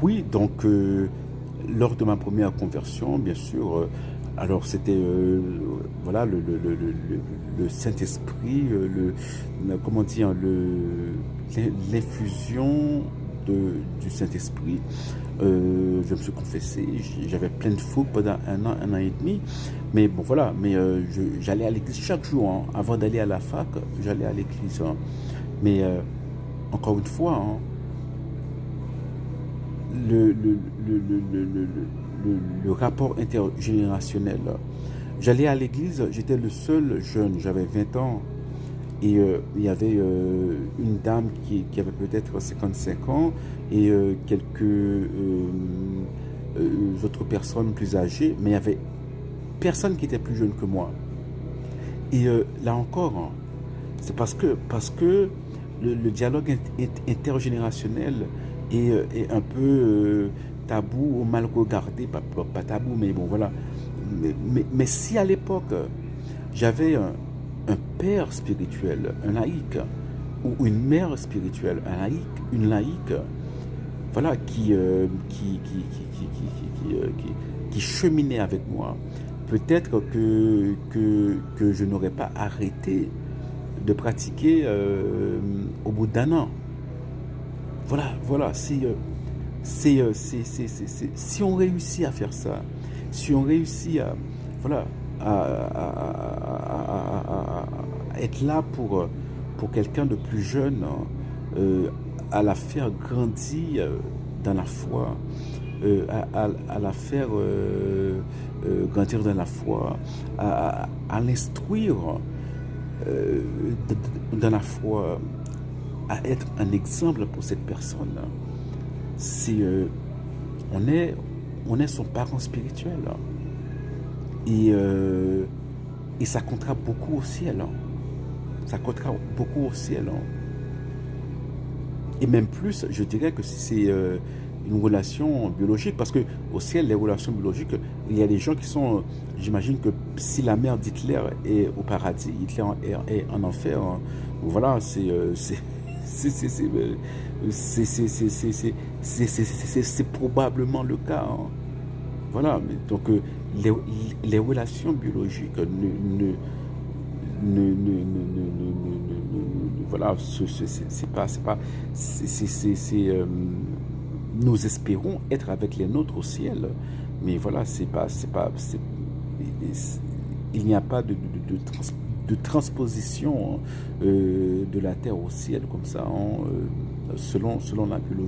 Oui, donc lors de ma première conversion, bien sûr, alors c'était voilà le Saint-Esprit, comment dire, l'infusion du Saint-Esprit. Je me suis confessé, j'avais plein de fous pendant un an et demi, mais bon voilà, mais j'allais à l'église chaque jour, hein. Avant d'aller à la fac, j'allais à l'église, hein. Mais encore une fois, hein, le, le, le rapport intergénérationnel. J'allais à l'église, j'étais le seul jeune, j'avais 20 ans, et il y avait une dame qui avait peut-être 55 ans et quelques autres personnes plus âgées, mais il y avait personne qui était plus jeune que moi. Et là encore, hein, c'est parce que le dialogue intergénérationnel est un peu tabou ou mal regardé, pas tabou, mais bon voilà. Mais si à l'époque, j'avais un père spirituel, un laïc, ou une mère spirituelle, un laïc, une laïque, voilà, qui cheminait avec moi, peut-être que je n'aurais pas arrêté de pratiquer au bout d'un an. Voilà, si on réussit à faire ça, si on réussit à, voilà, à être là pour quelqu'un de plus jeune, euh, à la faire grandir dans la foi, à la faire grandir dans la foi, à l'instruire euh, dans la foi, à être un exemple pour cette personne. C'est on est on est son parent spirituel, et ça comptera beaucoup au ciel, hein. Ça comptera beaucoup au ciel, hein. Et même plus, je dirais que si c'est une relation biologique, parce que au ciel, les relations biologiques, il y a des gens qui sont, j'imagine que si la mère d'Hitler est au paradis, Hitler est en enfer, hein. Voilà, c'est probablement le cas, hein. Voilà, mais donc les, les relations biologiques voilà, c'est pas, nous espérons être avec les nôtres au ciel, mais voilà, il n'y a pas de transposition de la terre au ciel comme ça, hein, selon la biologie.